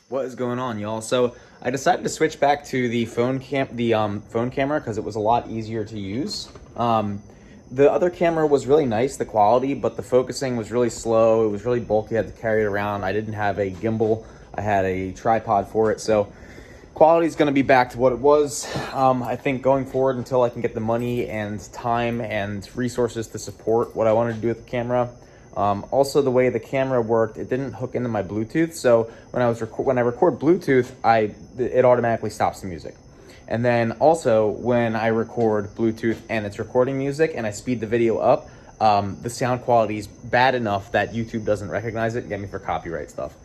What is going on, y'all? So I decided to switch back to the phone camera because it was a lot easier to use. The other camera was really nice, the quality, but the focusing was really slow. It was really bulky. I had to carry it around. I didn't have a gimbal. I had a tripod for it, so quality is going to be back to what it was. I think going forward, until I can get the money and time and resources to support what I wanted to do with the camera. Also, the way the camera worked, it didn't hook into my Bluetooth. So when I record Bluetooth, it automatically stops the music. And then also when I record Bluetooth and it's recording music and I speed the video up, the sound quality is bad enough that YouTube doesn't recognize it and get me for copyright stuff.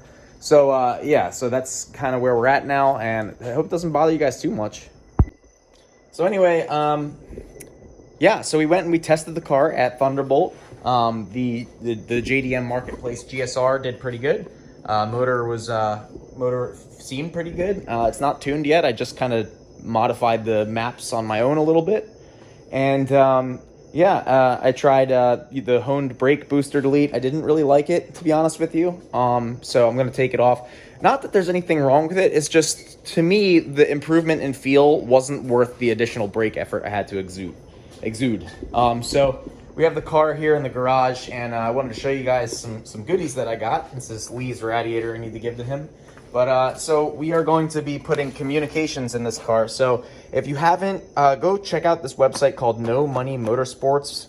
So yeah, so that's kind of where we're at now, and I hope it doesn't bother you guys too much. So anyway, yeah, so we went and we tested the car at Thunderbolt. The JDM Marketplace GSR did pretty good. Motor seemed pretty good. It's not tuned yet. I just kind of modified the maps on my own a little bit. And I tried the honed brake booster delete. I didn't really like it, to be honest with you. So I'm going to take it off. Not that there's anything wrong with it. It's just, to me, the improvement in feel wasn't worth the additional brake effort I had to exude. So we have the car here in the garage, and I wanted to show you guys some goodies that I got. This is Lee's radiator I need to give to him. But so we are going to be putting communications in this car. So if you haven't, go check out this website called No Money Motorsports.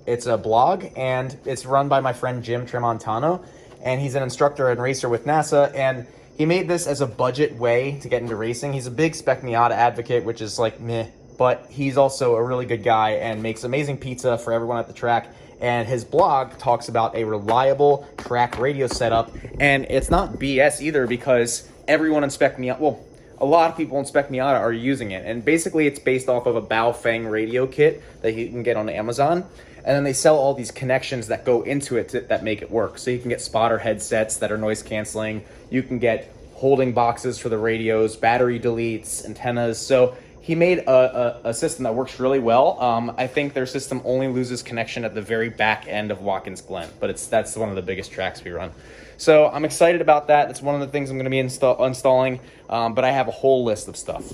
It's a blog, and it's run by my friend Jim Tramontano, and he's an instructor and racer with NASA, and he made this as a budget way to get into racing. He's a big Spec Miata advocate, which is like meh, but he's also a really good guy and makes amazing pizza for everyone at the track. And his blog talks about a reliable track radio setup, and it's not BS either, because everyone in Spec Miata, well, a lot of people in Spec Miata are using it, and basically it's based off of a Baofeng radio kit that you can get on Amazon, and then they sell all these connections that go into it that make it work. So you can get spotter headsets that are noise canceling, you can get holding boxes for the radios, battery deletes, antennas. So he made a system that works really well. I think their system only loses connection at the very back end of Watkins Glen, but that's one of the biggest tracks we run. So I'm excited about that. It's one of the things I'm going to be installing, but I have a whole list of stuff.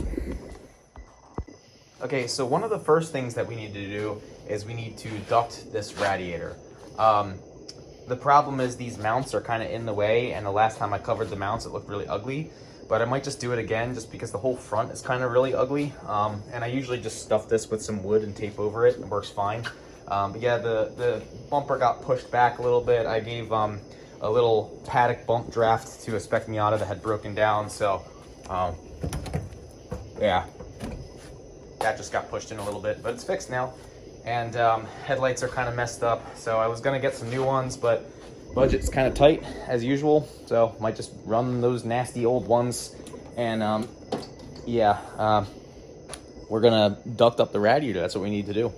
Okay, so one of the first things that we need to do is we need to duct this radiator. The problem is these mounts are kind of in the way, and the last time I covered the mounts, it looked really ugly. But I might just do it again just because the whole front is kind of really ugly. And I usually just stuff this with some wood and tape over it. It works fine. But yeah, the bumper got pushed back a little bit. I gave a little paddock bump draft to a Spec Miata that had broken down. So yeah, that just got pushed in a little bit, but it's fixed now. And headlights are kind of messed up. So I was gonna get some new ones, but budget's kind of tight as usual, so might just run those nasty old ones. And yeah, we're gonna duct up the radiator. That's what we need to do.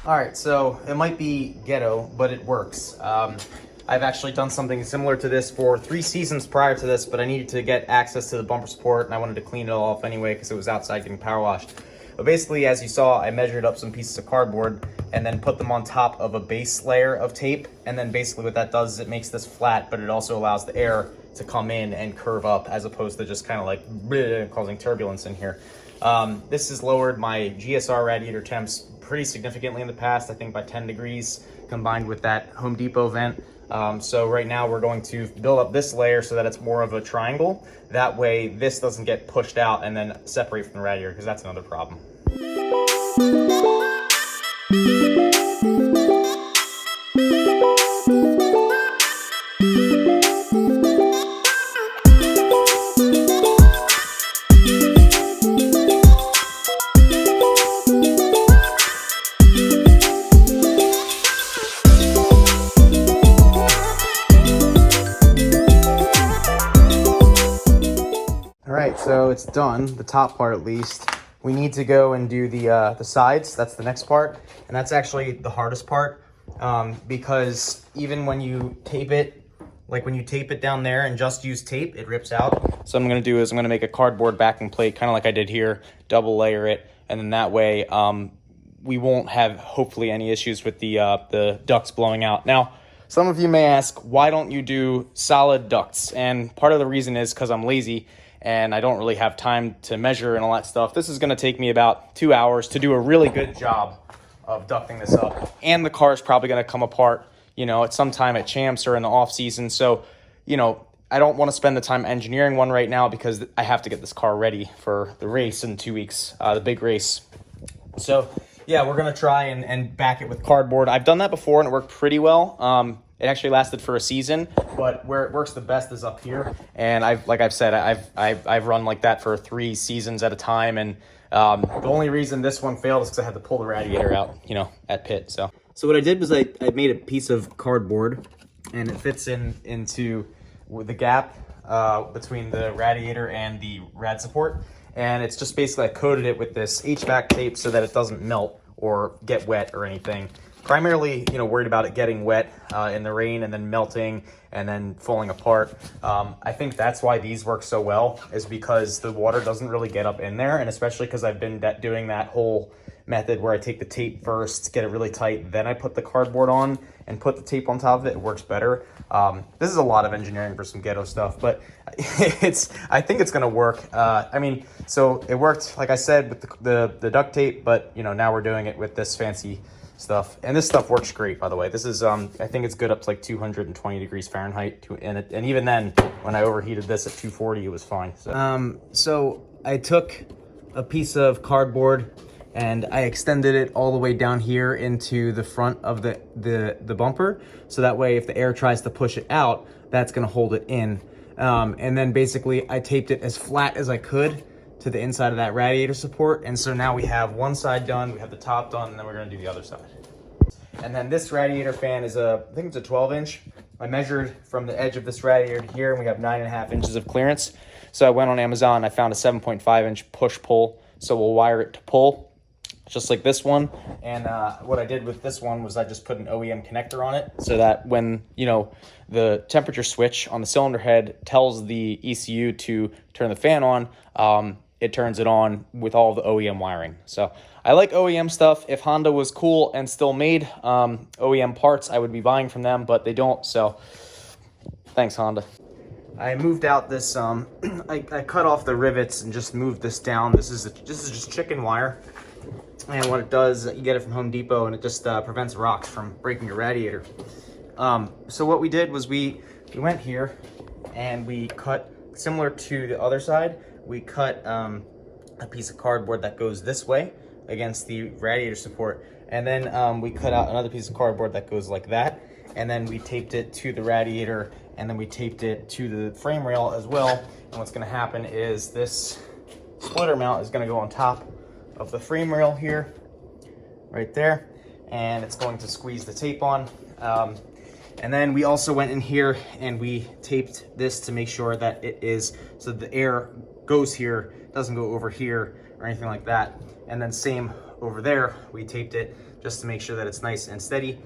Alright, so it might be ghetto, but it works. I've actually done something similar to this for 3 seasons prior to this, but I needed to get access to the bumper support, and I wanted to clean it all off anyway because it was outside getting power washed. But basically, as you saw, I measured up some pieces of cardboard and then put them on top of a base layer of tape, and then basically what that does is it makes this flat, but it also allows the air to come in and curve up as opposed to just kind of like bleh, causing turbulence in here. This has lowered my GSR radiator temps pretty significantly in the past, I think by 10 degrees, combined with that Home Depot vent. So right now we're going to build up this layer so that it's more of a triangle. That way this doesn't get pushed out and then separate from the radiator, because that's another problem. so it's done, the top part at least. We need to go and do the sides. That's the next part, and that's actually the hardest part, because even when you tape it, like when you tape it down there and just use tape, it rips out. So what I'm gonna do is I'm gonna make a cardboard backing plate, kind of like I did here, double layer it, and then that way we won't have hopefully any issues with the ducts blowing out. Now, some of you may ask, why don't you do solid ducts? And part of the reason is because I'm lazy and I don't really have time to measure and all that stuff. This is gonna take me about 2 hours to do a really good job of ducting this up. And the car is probably gonna come apart, you know, at some time at Champs or in the off season. So, you know, I don't wanna spend the time engineering one right now because I have to get this car ready for the race in 2 weeks, the big race. So yeah, we're gonna try and back it with cardboard. I've done that before and it worked pretty well. It actually lasted for a season, but where it works the best is up here. And I've said, I've run like that for 3 seasons at a time. And the only reason this one failed is because I had to pull the radiator out, you know, at pit. So what I did was I made a piece of cardboard, and it fits into the gap between the radiator and the rad support. And it's just basically, I coated it with this HVAC tape so that it doesn't melt or get wet or anything. Primarily, you know, worried about it getting wet in the rain and then melting and then falling apart. I think that's why these work so well, is because the water doesn't really get up in there. And especially because I've been doing that whole method where I take the tape first, get it really tight, then I put the cardboard on and put the tape on top of it. It works better. This is a lot of engineering for some ghetto stuff, but I think it's gonna work. I mean, so it worked, like I said, with the duct tape, but you know, now we're doing it with this fancy stuff. And this stuff works great, by the way. This is, I think it's good up to like 220 degrees Fahrenheit. And even then, when I overheated this at 240, it was fine. So I took a piece of cardboard and I extended it all the way down here into the front of the bumper. So that way, if the air tries to push it out, that's gonna hold it in. And then basically I taped it as flat as I could to the inside of that radiator support. And so now we have one side done, we have the top done, and then we're gonna do the other side. And then this radiator fan is I think it's a 12-inch. I measured from the edge of this radiator to here, and we have 9.5 inches of clearance. So I went on Amazon, I found a 7.5-inch push-pull. So we'll wire it to pull, just like this one. And what I did with this one was I just put an OEM connector on it so that when, you know, the temperature switch on the cylinder head tells the ECU to turn the fan on, it turns it on with all the OEM wiring. So I like OEM stuff. If Honda was cool and still made OEM parts, I would be buying from them, but they don't. So thanks, Honda. I moved out this, I cut off the rivets and just moved this down. This is just chicken wire. And what it does, you get it from Home Depot, and it just prevents rocks from breaking your radiator. So what we did was we went here and we cut, similar to the other side, we cut a piece of cardboard that goes this way against the radiator support. And then we cut out another piece of cardboard that goes like that. And then we taped it to the radiator, and then we taped it to the frame rail as well. And what's gonna happen is this splitter mount is gonna go on top of the frame rail here, right there. And it's going to squeeze the tape on. And then we also went in here and we taped this to make sure that it is, so the air goes here, doesn't go over here or anything like that. And then same over there, we taped it just to make sure that it's nice and steady.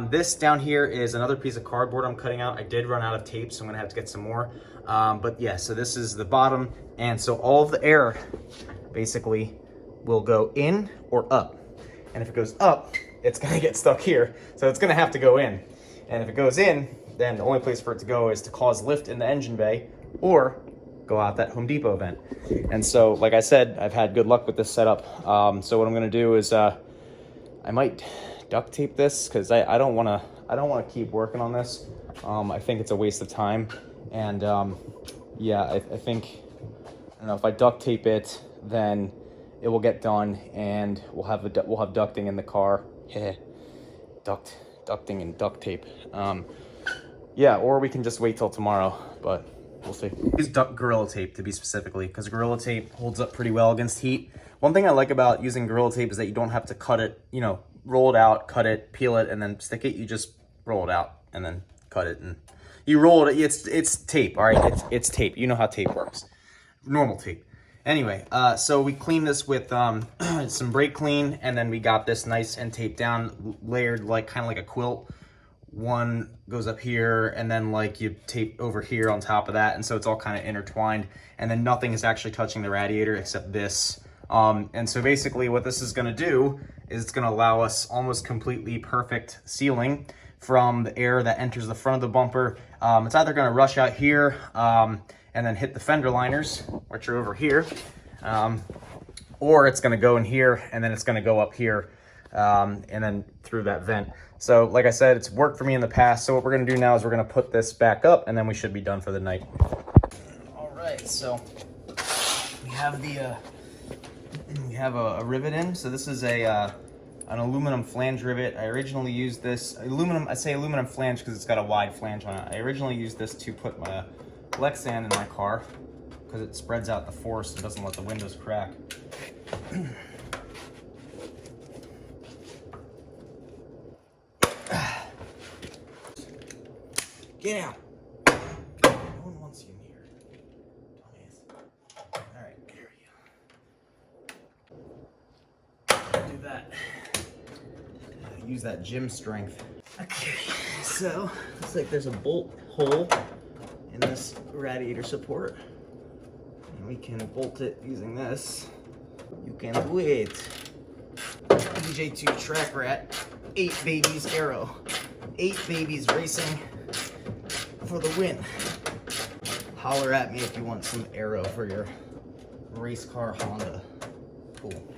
This down here is another piece of cardboard I'm cutting out. I did run out of tape, so I'm gonna have to get some more. But yeah, so this is the bottom. And so all of the air basically will go in or up. And if it goes up, it's gonna get stuck here. So it's gonna have to go in. And if it goes in, then the only place for it to go is to cause lift in the engine bay or go out that Home Depot vent. And so, like I said, I've had good luck with this setup. So what I'm gonna do is I might duct tape this because I don't wanna keep working on this. I think it's a waste of time. And yeah, I think, I don't know, if I duct tape it, then it will get done and we'll have ducting in the car. Yeah, ducting and duct tape. Yeah, or we can just wait till tomorrow, but we'll see. Use Gorilla Tape to be specifically, because Gorilla Tape holds up pretty well against heat. One thing I like about using Gorilla Tape is that you don't have to cut it, you know, roll it out, cut it, peel it, and then stick it. You just roll it out and then cut it, and you roll it. It's tape, all right? It's tape. You know how tape works. normal tape. Anyway, so we cleaned this with some brake clean, and then we got this nice and taped down, layered like kind of like a quilt. One goes up here, and then like you tape over here on top of that, and so it's all kind of intertwined, and then nothing is actually touching the radiator except this. And so basically what this is going to do is it's going to allow us almost completely perfect sealing from the air that enters the front of the bumper. It's either going to rush out here and then hit the fender liners, which are over here, or it's going to go in here and then it's going to go up here and then through that vent. So like I said, it's worked for me in the past. So what we're going to do now is we're going to put this back up, and then we should be done for the night. All right, so we have a rivet in. So this is an aluminum flange rivet. I originally used this aluminum. I say aluminum flange because it's got a wide flange on it. I originally used this to put my Lexan in my car because it spreads out the force and doesn't let the windows crack. Get out. No one wants you in here. All right, here we go. Do that. Use that gym strength. Okay, so looks like there's a bolt hole in this radiator support, and we can bolt it using this. You can do it. DJ2 Track Rat, 8 babies arrow, 8 babies racing for the win. Holler at me if you want some arrow for your race car Honda. Cool.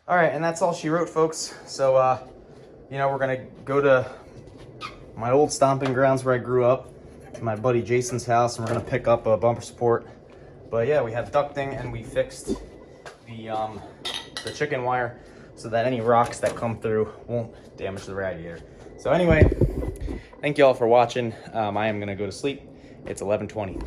All right, and that's all she wrote, folks. So, you know, we're gonna go to my old stomping grounds where I grew up, to my buddy Jason's house, and we're gonna pick up a bumper support. But yeah, we have ducting, and we fixed the chicken wire so that any rocks that come through won't damage the radiator. So anyway, thank you all for watching. I am gonna go to sleep. It's 11:20.